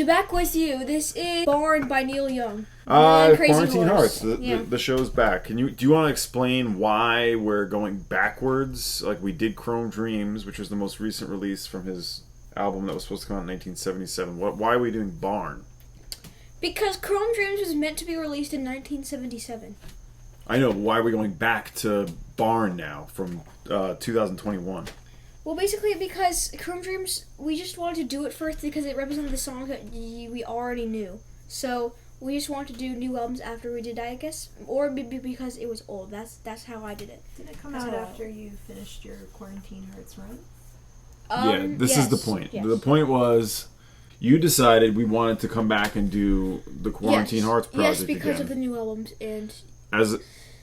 To back with you, this is Barn by Neil Young. Quarantine Hearts. The show's back. Do you want to explain why we're going backwards? Like we did Chrome Dreams, which was the most recent release from his album that was supposed to come out in 1977. Why are we doing Barn? Because Chrome Dreams was meant to be released in 1977. I know. Why are we going back to Barn now from 2021? Well, basically because Chrome Dreams, we just wanted to do it first because it represented the songs that we already knew. So we just wanted to do new albums after we did that, I guess. Or because it was old. That's how I did it. Did it come out after you finished your Quarantine Hearts run? This is the point. Yes. The point was you decided we wanted to come back and do the Quarantine Hearts project again. Yes, because of the new albums.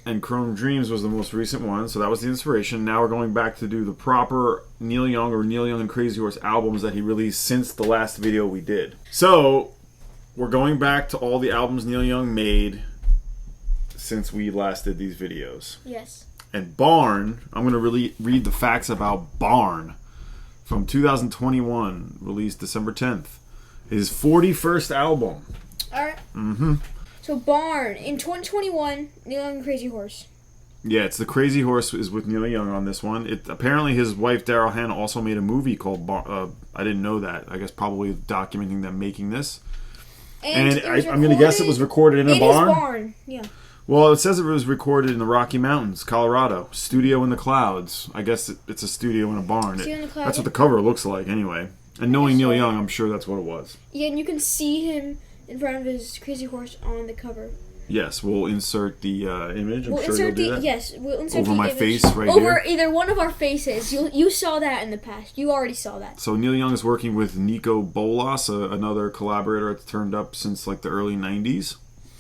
And Chrome Dreams was the most recent one, so that was the inspiration. Now we're going back to do the proper Neil Young or Neil Young and Crazy Horse albums that he released since the last video we did. So we're going back to all the albums Neil Young made since we last did these videos. Yes. And Barn, I'm going to really read the facts about Barn from 2021, released December 10th. His 41st album. All right. Mm-hmm. So Barn in 2021, Neil Young and Crazy Horse. Yeah, it's the Crazy Horse is with Neil Young on this one. Apparently his wife Daryl Hannah also made a movie called I didn't know that. I guess probably documenting them making this. And I'm going to guess it was recorded in a barn. It is barn, yeah. Well, it says it was recorded in the Rocky Mountains, Colorado. Studio in the Clouds. I guess it's a studio in a barn. That's what the cover looks like anyway. And knowing Neil Young, I'm sure that's what it was. Yeah, and you can see him in front of his Crazy Horse on the cover. Yes, we'll insert the image. We'll insert the image over my face right over here. Either one of our faces. You saw that in the past. You already saw that. So Neil Young is working with Nico Bolas, another collaborator that's turned up since like the early '90s.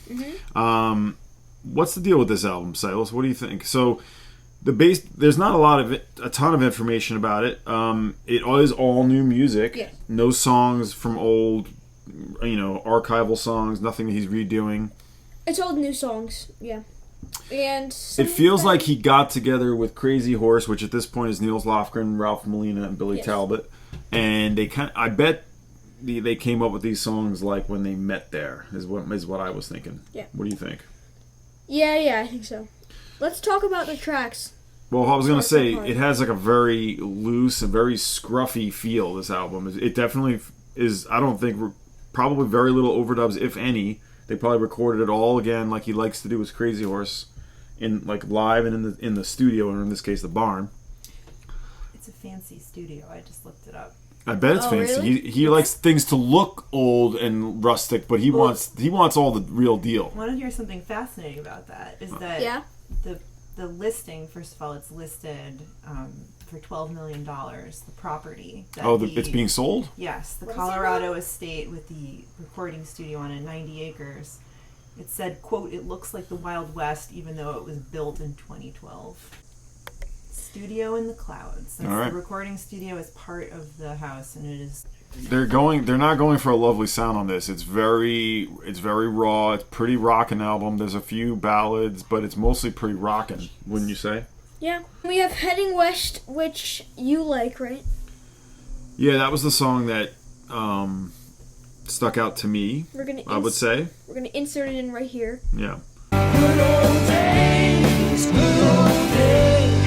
Mm-hmm. What's the deal with this album, Silas? What do you think? So there's not a ton of information about it. It is all new music. Yeah. No songs from old, archival songs. Nothing that he's redoing. It's all new songs, yeah. And it feels like he got together with Crazy Horse, which at this point is Niels Lofgren, Ralph Molina, and Billy Talbot, and I bet they came up with these songs like when they met there. Is what I was thinking. Yeah. What do you think? Yeah, I think so. Let's talk about the tracks. Well, I was going to say, it has like a very loose, a very scruffy feel, this album. It definitely is, I don't think, probably very little overdubs, if any. They probably recorded it all again like he likes to do with Crazy Horse, live and in the studio, or in this case, the barn. It's a fancy studio. I just looked it up. I bet it's fancy. Really? He likes things to look old and rustic, but he wants all the real deal. I want to hear something fascinating about that. Is that the listing? First of all, it's listed for $12 million. The property. It's being sold? Yes, the Colorado estate with the recording studio on it, 90 acres. It said, quote, "It looks like the Wild West, even though it was built in 2012." Studio in the Clouds. The recording studio is part of the house, and it is. They're not going for a lovely sound on this. It's very raw. It's pretty rockin' album. There's a few ballads, but it's mostly pretty rockin', wouldn't you say? Yeah. We have Heading West, which you like, right? Yeah, that was the song that stuck out to me. I would say. We're gonna insert it in right here. Yeah. Good old days, good old days.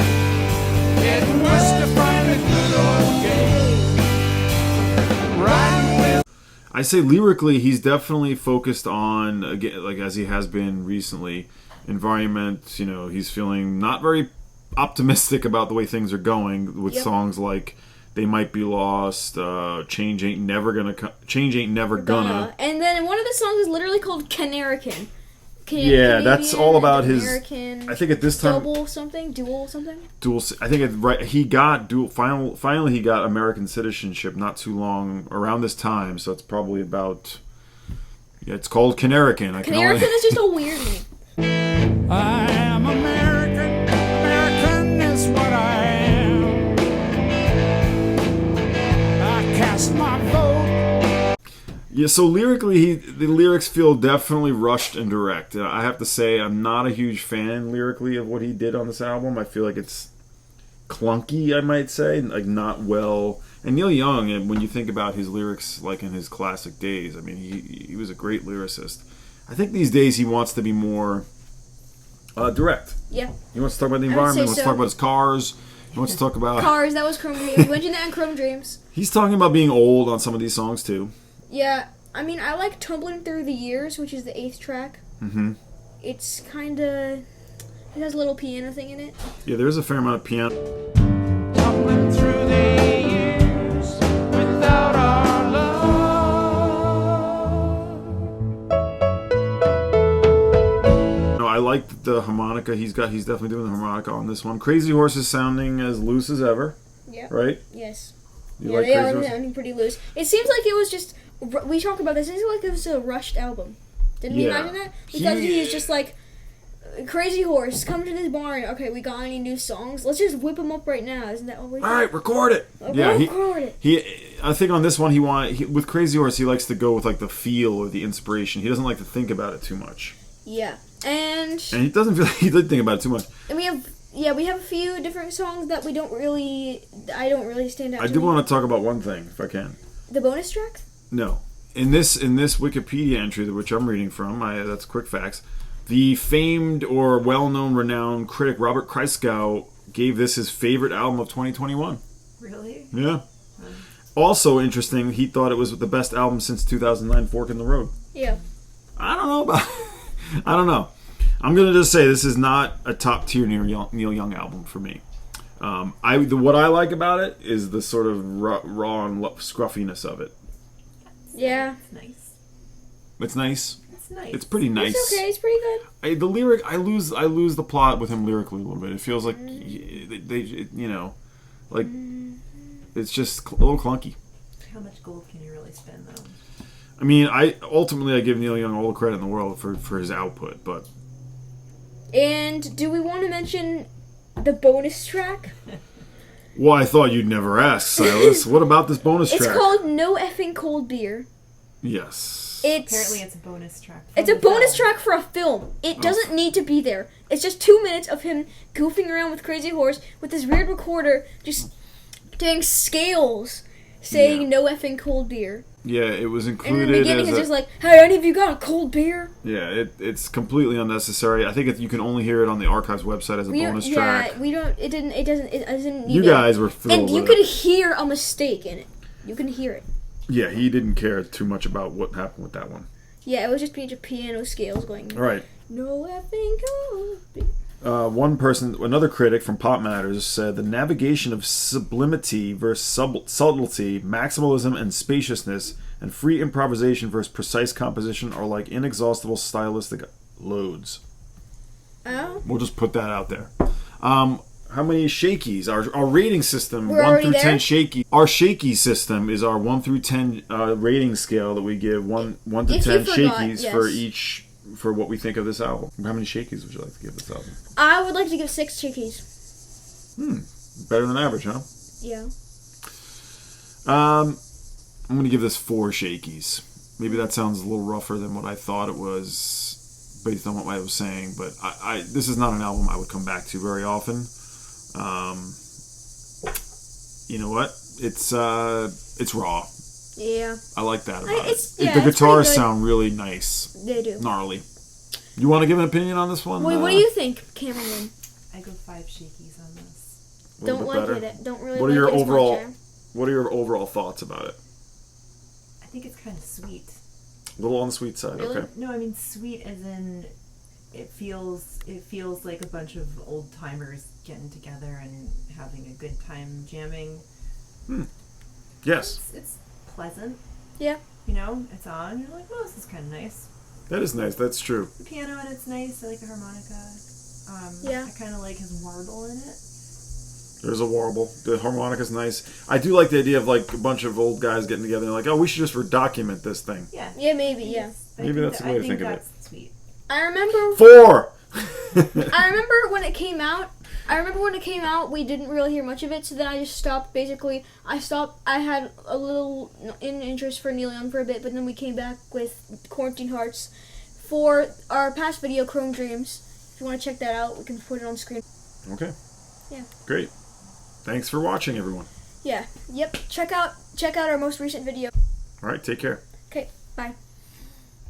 Heading west to find a good old days. Riding with. I say lyrically, he's definitely focused on, again, like as he has been recently, environment. He's feeling not very optimistic about the way things are going with songs like "They Might Be Lost," "Change Ain't Never Gonna," and then one of the songs is literally called Canerican. That's all about his. American, I think at this time, dual something. I think he got dual. Finally, he got American citizenship not too long around this time. So it's probably about. Yeah, it's called Canerican. Canerican is just a weird name. I am American. American is what I am. I cast my vote. Yeah, so lyrically, the lyrics feel definitely rushed and direct. I have to say, I'm not a huge fan lyrically of what he did on this album. I feel like it's clunky, I might say, like not well. And Neil Young, and when you think about his lyrics, like in his classic days, I mean, he was a great lyricist. I think these days he wants to be more direct. Yeah. He wants to talk about the I would environment. say He wants to so. talk about his cars. He wants to talk about... Cars, that was Chrome Dreams. You mentioned that in Chrome Dreams. He's talking about being old on some of these songs, too. Yeah, I mean, I like Tumblin Through the Years, which is the 8th track. Mm-hmm. It's kind of... It has a little piano thing in it. Yeah, there's a fair amount of piano. Tumbling through the years without our love. No, I like the harmonica. He's definitely doing the harmonica on this one. Crazy Horse is sounding as loose as ever. Yeah. Right? Yes. You Yeah, like they Crazy are Horse? sounding pretty loose. It seems like it was just... We talked about this. It seems like it was a rushed album. Didn't we Yeah. imagine that? Because he's just like... Crazy Horse, come to this barn. Okay, we got any new songs? Let's just whip them up right now. Isn't that what we All right, record it. Yeah, record it. I think on this one with Crazy Horse he likes to go with like the feel or the inspiration. He doesn't like to think about it too much. Yeah. And he doesn't feel like he did think about it too much. we have a few different songs that I don't really stand out. I do want to talk about one thing if I can. The bonus track? No. In this Wikipedia entry which I'm reading from, that's quick facts. The famed or well-known, renowned critic Robert Christgau gave this his favorite album of 2021. Really? Yeah. Also interesting, he thought it was the best album since 2009, Fork in the Road. Yeah. I don't know about... I don't know. I'm going to just say this is not a top-tier Neil Young album for me. What I like about it is the sort of raw and scruffiness of it. Yeah. It's nice. It's nice. It's nice. It's pretty nice. It's okay. It's pretty good. I lose the plot with him lyrically a little bit. It feels like it's just a little clunky. How much gold can you really spend, though? I mean, I give Neil Young all the credit in the world for his output, but... And do we want to mention the bonus track? Well, I thought you'd never ask, Silas. What about this bonus track? It's called No Effing Cold Beer. Yes. Apparently it's a bonus track. It's a bonus track for a film. It doesn't need to be there. It's just 2 minutes of him goofing around with Crazy Horse with this weird recorder just doing scales saying no effing cold beer. Yeah, it was And included in the beginning as it's just like, hey, any of you got a cold beer? Yeah, it's completely unnecessary. I think you can only hear it on the Archives website as a bonus track. Yeah, we don't, it doesn't need You it. guys were thrilled And you with could it. hear a mistake in it. You can hear it. Yeah, he didn't care too much about what happened with that one. Yeah, it was just a piano scales going, All right. no effing cold beer. Another critic from Pop Matters said the navigation of sublimity versus subtlety, maximalism and spaciousness, and free improvisation versus precise composition are like inexhaustible stylistic loads. Oh? We'll just put that out there. How many Shakeys? Our rating system, We're 1 already through there? 10 Shakeys. Our Shaky system is our 1 through 10 rating scale that we give 1 to If you 10 forgot, Shakeys for what we think of this album. How many Shakeys would you like to give this album? I would like to give 6 Shakeys. Better than average, huh? Yeah. I'm going to give this 4 Shakeys. Maybe that sounds a little rougher than what I thought it was based on what I was saying, but this is not an album I would come back to very often. You know what? It's raw. Yeah. I like that about It's- it. yeah, The it's pretty guitars good. sound really nice. They do. Gnarly. You want to give an opinion on this one? Wait, what do you think, Cameron? I go 5 Shakeys on this. A little Don't bit like better? it. Don't really What are like your it as overall- much, What are your overall thoughts about it? I think it's kind of sweet. A little on the sweet side, Really? okay. No, I mean sweet as in it feels like a bunch of old timers getting together and having a good time jamming. Yes, It's pleasant. Yeah. You know, it's on. You're like, oh, this is kind of nice. that is nice. That's true. The piano and it's nice. I like the harmonica. Yeah. I kind of like his warble in it. There's a warble. The harmonica's nice. I do like the idea of like a bunch of old guys getting together and like, oh, we should just document this thing. Yeah. Yeah, maybe, yeah. Maybe that's the way to think of it. That's sweet. I remember 4! I remember when it came out. We didn't really hear much of it, so then I just stopped. Basically, I had a little interest for Neil Young for a bit, but then we came back with Quarantine Hearts for our past video, Chrome Dreams. If you want to check that out, we can put it on screen. Okay. Yeah. Great. Thanks for watching, everyone. Yeah. Yep. Check out our most recent video. All right, take care. Okay. Bye.